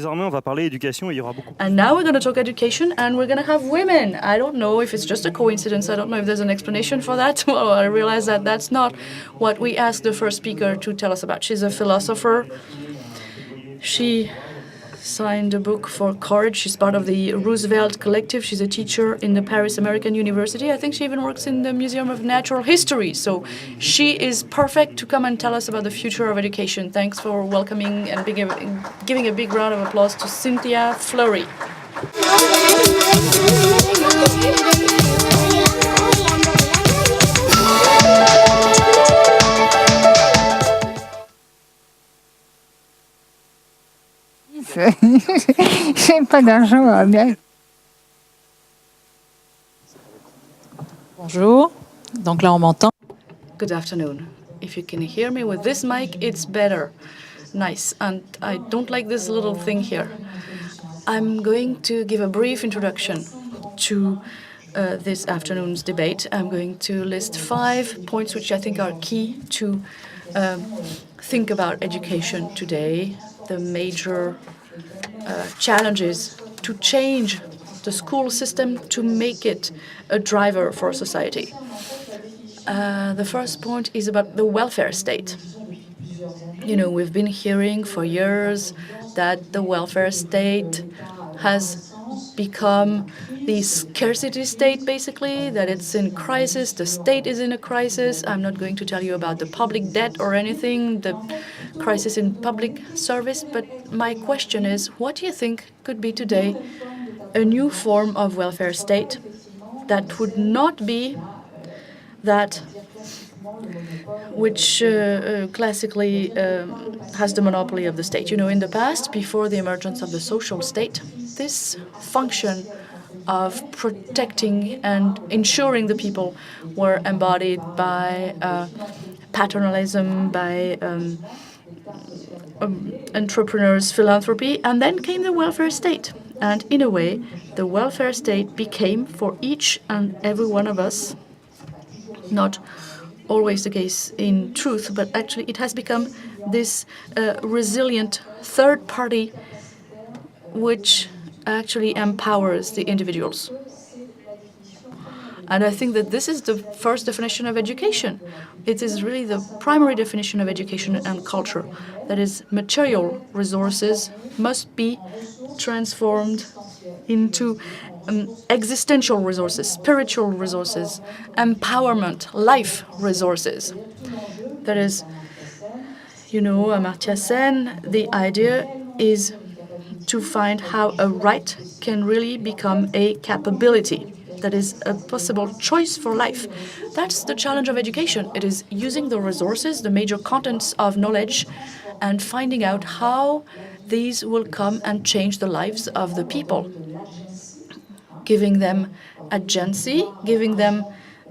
Désormais, on va parler éducation et il y aura beaucoup. And now we're going to talk education, and we're going to have women. I don't know if it's just a coincidence. I don't know if there's an explanation for that. Well, I realize that that's not what we asked the first speaker to tell us about. She's a philosopher. She signed a book for courage. She's part of the Roosevelt Collective. She's a teacher in the Paris American University. I think she even works in the Museum of Natural History. So she is perfect to come and tell us about the future of education. Thanks for welcoming and giving a big round of applause to Cynthia Fleury. J'ai pas d'argent, bien. Bonjour. Donc là, on m'entend. Good afternoon. If you can hear me with this mic, it's better. Nice. And I don't like this little thing here. I'm going to give a brief introduction to this afternoon's debate. I'm going to list 5 points which I think are key to think about education today, the major challenges to change the school system to make it a driver for society. The first point is about the welfare state. You know, we've been hearing for years that the welfare state has become the scarcity state, basically, that it's in crisis, the state is in a crisis. I'm not going to tell you about the public debt or anything, the crisis in public service, but my question is, what do you think could be today a new form of welfare state that would not be that which classically has the monopoly of the state? You know, in the past, before the emergence of the social state, this function of protecting and ensuring the people were embodied by paternalism, by entrepreneurs, philanthropy, and then came the welfare state. And in a way, the welfare state became, for each and every one of us, not always the case in truth, but actually it has become this resilient third party which actually empowers the individuals. And I think that this is the first definition of education. It is really the primary definition of education and culture. That is, material resources must be transformed into existential resources, spiritual resources, empowerment, life resources. That is, you know, Amartya Sen, the idea is to find how a right can really become a capability. That is a possible choice for life. That's the challenge of education. It is using the resources, the major contents of knowledge, and finding out how these will come and change the lives of the people, giving them agency, giving them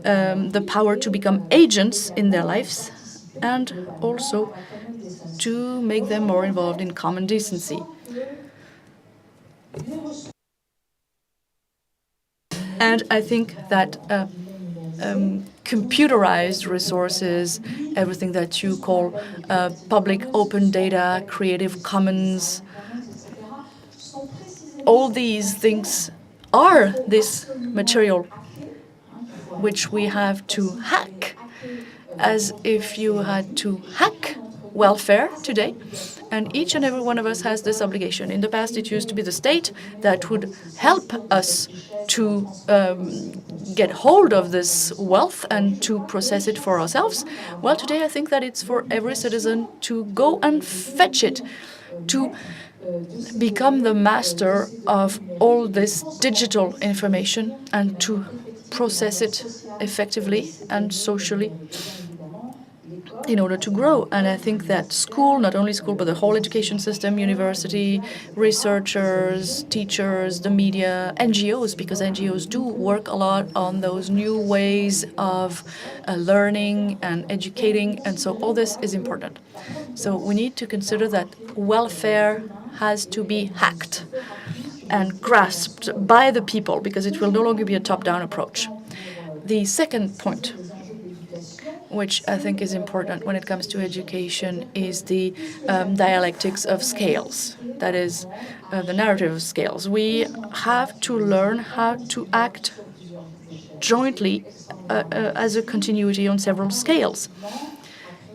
the power to become agents in their lives, and also to make them more involved in common decency. And I think that computerized resources, everything that you call public open data, Creative Commons, all these things are this material which we have to hack, as if you had to hack welfare today. And each and every one of us has this obligation. In the past, it used to be the state that would help us to get hold of this wealth and to process it for ourselves. Well, today I think that it's for every citizen to go and fetch it, to become the master of all this digital information and to process it effectively and socially in order to grow. And I think that school, not only school, but the whole education system, university, researchers, teachers, the media, NGOs, because NGOs do work a lot on those new ways of learning and educating, and so all this is important. So we need to consider that welfare has to be hacked and grasped by the people, because it will no longer be a top-down approach. The second point, which I think is important when it comes to education, is the dialectics of scales. that is the narrative scales. We have to learn how to act jointly as a continuity on several scales.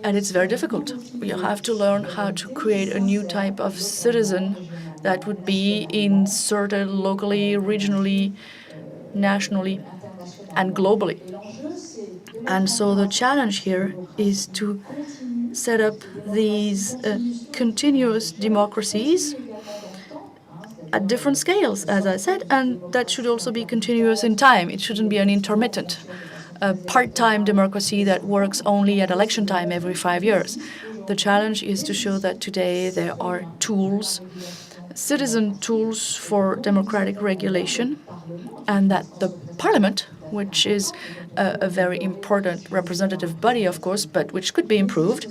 And it's very difficult. You have to learn how to create a new type of citizen that would be inserted locally, regionally, nationally, and globally. And so the challenge here is to set up these continuous democracies at different scales, as I said, and that should also be continuous in time. It shouldn't be an intermittent, part-time democracy that works only at election time every 5 years. The challenge is to show that today there are tools, citizen tools for democratic regulation, and that the parliament, which is a very important representative body, of course, but which could be improved,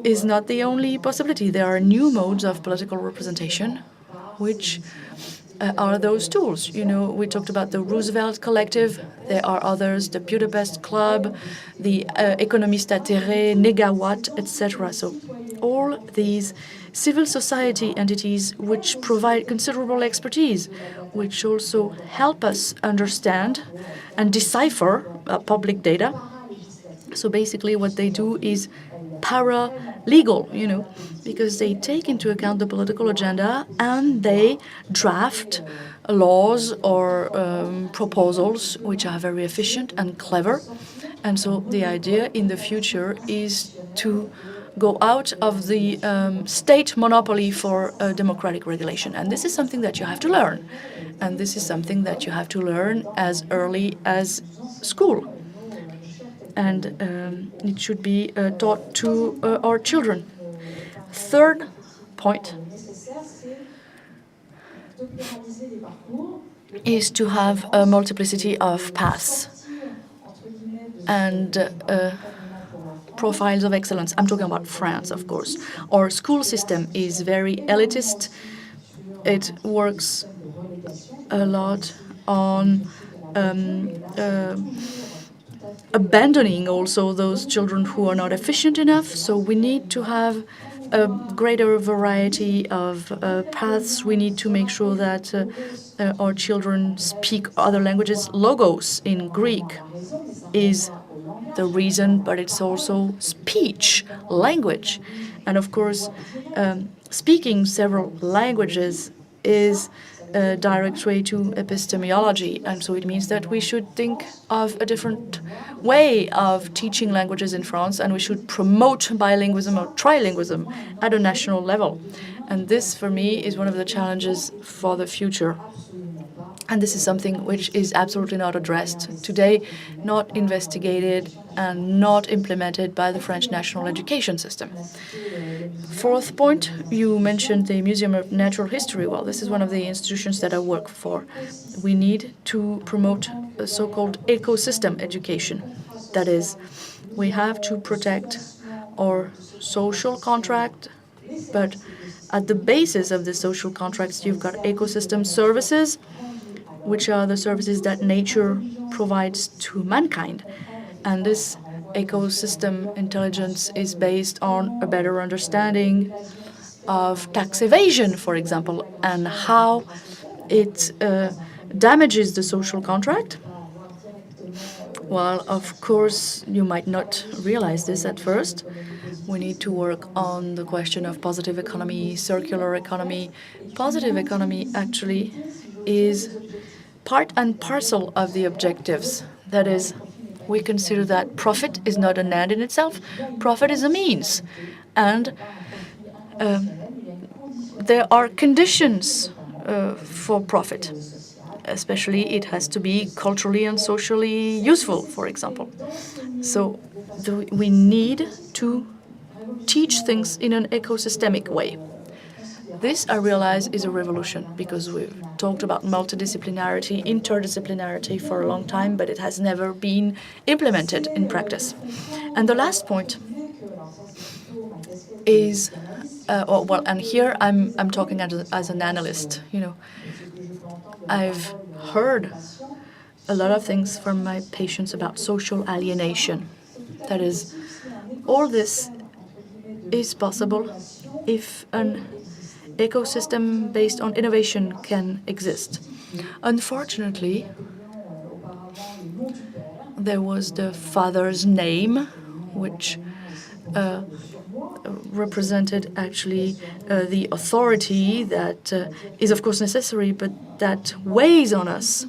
is not the only possibility. There are new modes of political representation, which are those tools. You know, we talked about the Roosevelt Collective. There are others, the Budapest Club, the Économiste Atterré, Negawatt, etc. So all these civil society entities which provide considerable expertise, which also help us understand and decipher public data. So basically what they do is paralegal, you know, because they take into account the political agenda and they draft laws or proposals which are very efficient and clever. And so the idea in the future is to go out of the state monopoly for democratic regulation. And this is something that you have to learn. And this is something that you have to learn as early as school. And it should be taught to our children. Third point is to have a multiplicity of paths and profiles of excellence. I'm talking about France, of course. Our school system is very elitist. It works a lot on abandoning also those children who are not efficient enough. So we need to have a greater variety of paths. We need to make sure that our children speak other languages. Logos in Greek is the reason, but it's also speech, language. And of course, speaking several languages is a direct way to epistemology. And so it means that we should think of a different way of teaching languages in France, and we should promote bilingualism or trilingualism at a national level. And this, for me, is one of the challenges for the future. And this is something which is absolutely not addressed today, not investigated, and not implemented by the French national education system. Fourth point, you mentioned the Museum of Natural History. Well, this is one of the institutions that I work for. We need to promote a so-called ecosystem education. That is, we have to protect our social contract, but at the basis of the social contracts, you've got ecosystem services, which are the services that nature provides to mankind. And this ecosystem intelligence is based on a better understanding of tax evasion, for example, and how it damages the social contract. Well, of course, you might not realize this at first. We need to work on the question of positive economy, circular economy. Positive economy actually is part and parcel of the objectives. That is, we consider that profit is not an end in itself. Profit is a means. And there are conditions for profit. Especially, it has to be culturally and socially useful, for example. So we need to teach things in an ecosystemic way. This, I realize, is a revolution, because we've talked about multidisciplinarity, interdisciplinarity for a long time, but it has never been implemented in practice. And the last point is, and here I'm talking as an analyst. You know, I've heard a lot of things from my patients about social alienation. That is, all this is possible if an ecosystem based on innovation can exist. Unfortunately, there was the father's name, which represented actually the authority that is of course necessary, but that weighs on us.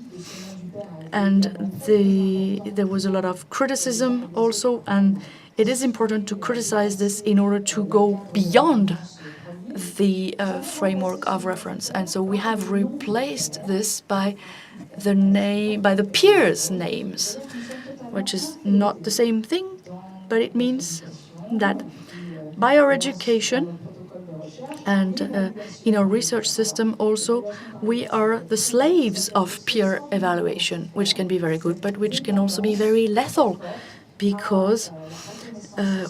And there was a lot of criticism also, and it is important to criticize this in order to go beyond the framework of reference. And so we have replaced this by the peers' names, which is not the same thing, but it means that by our education and in our research system also, we are the slaves of peer evaluation, which can be very good, but which can also be very lethal, because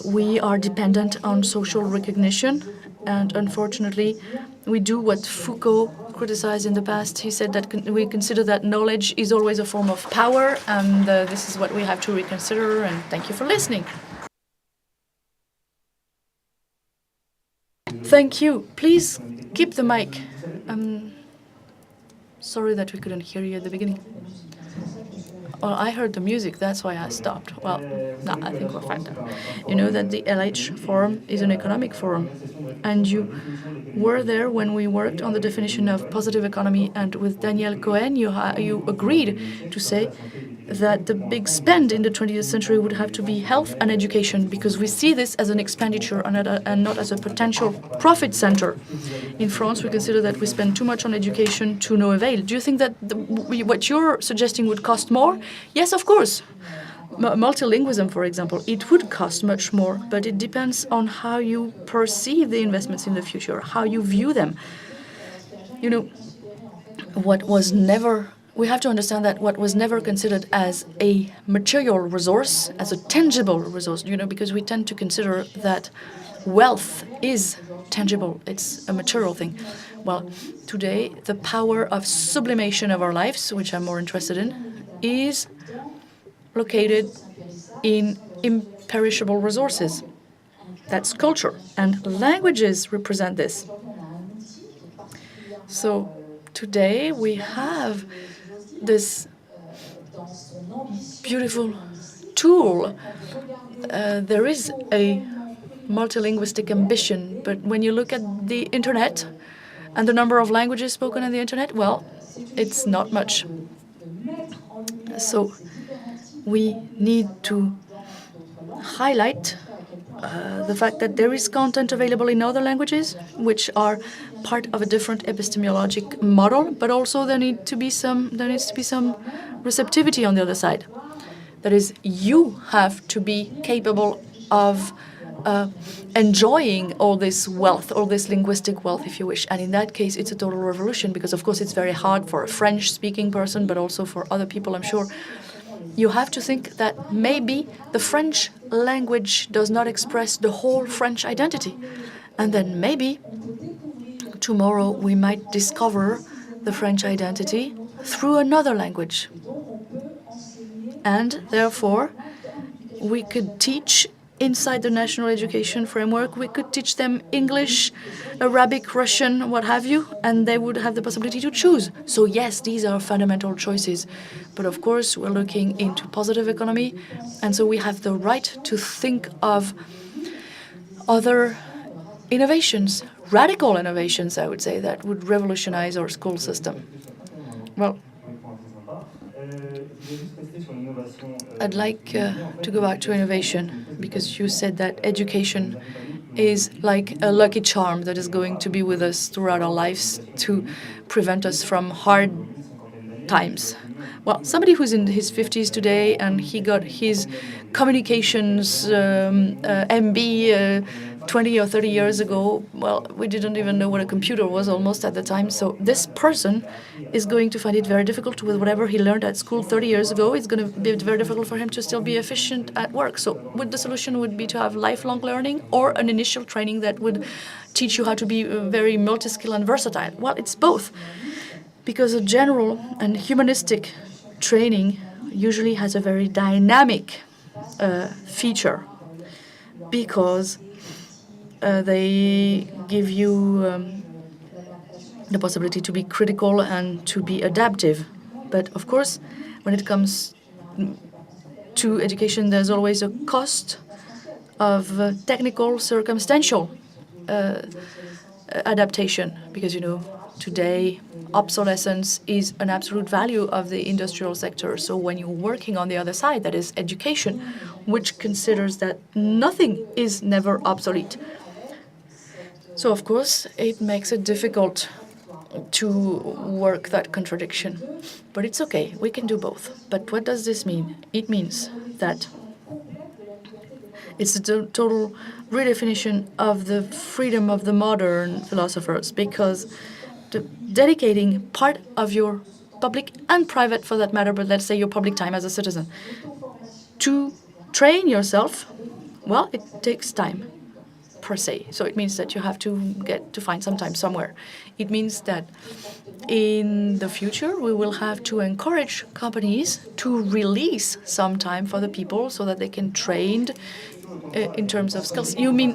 we are dependent on social recognition. And unfortunately, we do what Foucault criticized in the past. He said that we consider that knowledge is always a form of power, and this is what we have to reconsider. And thank you for listening. Thank you. Please keep the mic. I'm sorry that we couldn't hear you at the beginning. Well, I heard the music, that's why I stopped. Well, no, I think we're fine now. You know that the LHFORUM is an economic forum, and you were there when we worked on the definition of positive economy, and with Daniel Cohen, you agreed to say that the big spend in the 20th century would have to be health and education, because we see this as an expenditure and not as a potential profit center. In France, we consider that we spend too much on education to no avail. Do you think that what you're suggesting would cost more? Yes, of course. Multilingualism, for example, it would cost much more, but it depends on how you perceive the investments in the future, how you view them. You know, we have to understand that what was never considered as a material resource, as a tangible resource, because we tend to consider that wealth is tangible, it's a material thing. Well, today, the power of sublimation of our lives, which I'm more interested in, is located in imperishable resources. That's culture, and languages represent this. So today we have this beautiful tool. There is a multilinguistic ambition, but when you look at the internet and the number of languages spoken on the internet, well, it's not much. So we need to highlight the fact that there is content available in other languages, which are part of a different epistemologic model, but also there needs to be some receptivity on the other side. That is, you have to be capable of enjoying all this wealth, all this linguistic wealth, if you wish. And in that case, it's a total revolution, because of course it's very hard for a French-speaking person, but also for other people, I'm sure. You have to think that maybe the French language does not express the whole French identity. And then maybe tomorrow we might discover the French identity through another language. And therefore, we could teach inside the national education framework, we could teach them English, Arabic, Russian, what have you, and they would have the possibility to choose. So yes, these are fundamental choices. But of course, we're looking into positive economy, and so we have the right to think of other innovations, radical innovations, I would say, that would revolutionize our school system. Well, I'd like to go back to innovation, because you said that education is like a lucky charm that is going to be with us throughout our lives to prevent us from hard times. Well, somebody who's in his 50s today and he got his communications MB 20 or 30 years ago, well, we didn't even know what a computer was almost at the time. So this person is going to find it very difficult with whatever he learned at school 30 years ago. It's going to be very difficult for him to still be efficient at work. So the solution would be to have lifelong learning or an initial training that would teach you how to be very multi-skilled and versatile. Well, it's both, because a general and humanistic training usually has a very dynamic feature, because they give you the possibility to be critical and to be adaptive. But of course, when it comes to education, there's always a cost of technical, circumstantial adaptation, because, today obsolescence is an absolute value of the industrial sector. So when you're working on the other side, that is education, which considers that nothing is never obsolete. So of course, it makes it difficult to work that contradiction. But it's okay, we can do both. But what does this mean? It means that it's a total redefinition of the freedom of the modern philosophers, because dedicating part of your public and private, for that matter, but let's say your public time as a citizen, to train yourself, well, it takes time, per se. So it means that you have to find some time somewhere. It means that in the future, we will have to encourage companies to release some time for the people so that they can train in terms of skills. You mean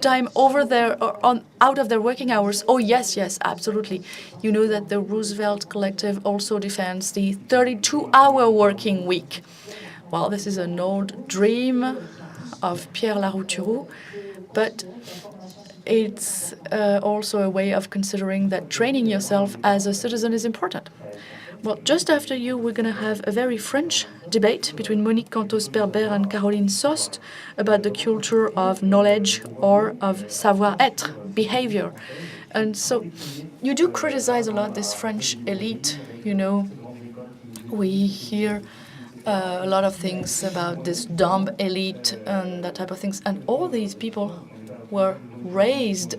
time over there or out of their working hours? Oh, yes, absolutely. You know that the Roosevelt Collective also defends the 32-hour working week. Well, this is an old dream of Pierre Larouturou, but it's also a way of considering that training yourself as a citizen is important. Well, just after you, we're going to have a very French debate between Monique Cantos-Berber and Caroline Sost about the culture of knowledge or of savoir-être, behavior. And so you do criticize a lot this French elite, We hear a lot of things about this dumb elite and that type of things. And all these people were raised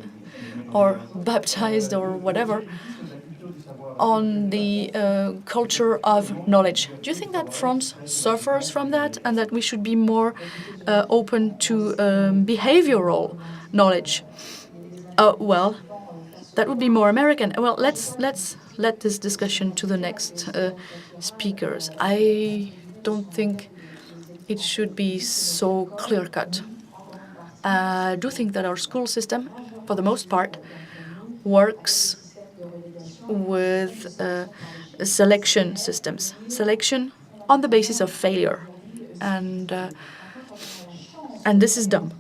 or baptized or whatever on the culture of knowledge. Do you think that France suffers from that, and that we should be more open to behavioral knowledge? Well, that would be more American. Well, let's let this discussion to the next speakers. I don't think it should be so clear-cut. I do think that our school system, for the most part, works with selection systems. Selection on the basis of failure. And this is dumb.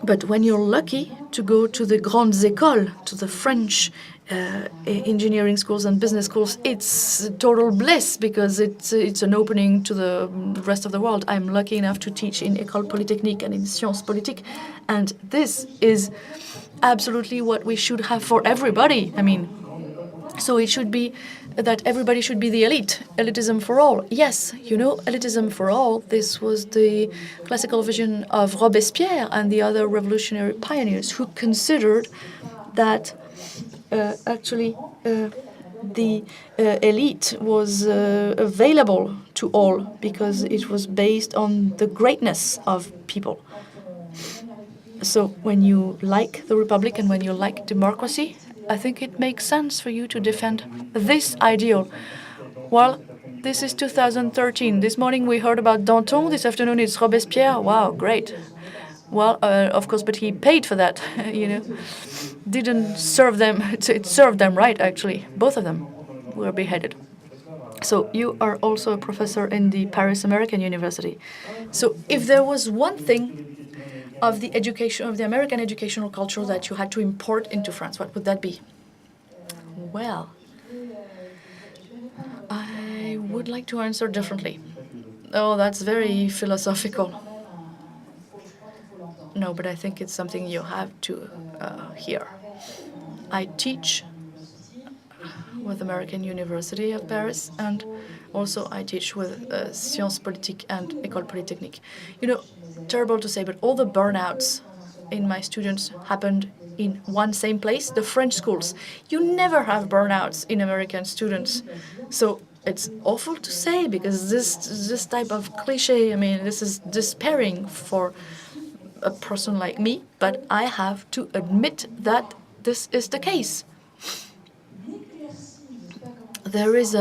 But when you're lucky to go to the grandes écoles, to the French engineering schools and business schools, it's total bliss, because it's an opening to the rest of the world. I'm lucky enough to teach in École Polytechnique and in Sciences Politiques, and this is absolutely what we should have for everybody. So it should be that everybody should be the elite, elitism for all. Yes, elitism for all, this was the classical vision of Robespierre and the other revolutionary pioneers who considered that actually the elite was available to all because it was based on the greatness of people. So when you like the Republic and when you like democracy, I think it makes sense for you to defend this ideal. Well, this is 2013. This morning we heard about Danton. This afternoon it's Robespierre. Wow, great. Well, of course, but he paid for that, Didn't serve them. It served them right, actually. Both of them were beheaded. So you are also a professor in the Paris American University. So if there was one thing of the education, of the American educational culture that you had to import into France, what would that be? Well, I would like to answer differently. Oh, that's very philosophical. No, but I think it's something you have to hear. I teach with American University of Paris, and also I teach with Sciences Politiques and École Polytechnique. Terrible to say, but all the burnouts in my students happened in one same place, the French schools. You never have burnouts in American students. So it's awful to say, because this type of cliche, this is despairing for a person like me, but I have to admit that this is the case. There is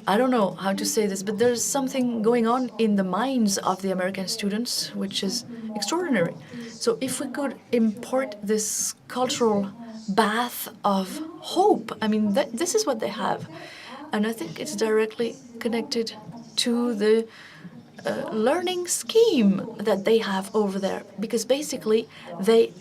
I don't know how to say this, but there's something going on in the minds of the American students which is extraordinary. So if we could import this cultural bath of hope. I mean, this is what they have. And I think it's directly connected to the learning scheme that they have over there, because basically they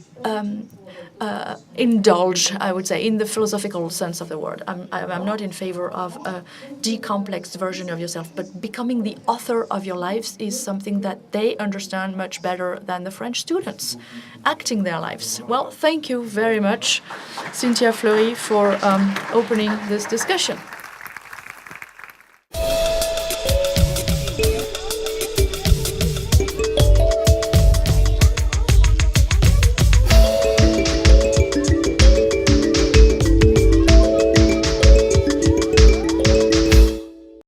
indulge, I would say, in the philosophical sense of the word. I'm not in favor of a decomplexed version of yourself, but becoming the author of your lives is something that they understand much better than the French students acting their lives. Well, thank you very much, Cynthia Fleury, for opening this discussion.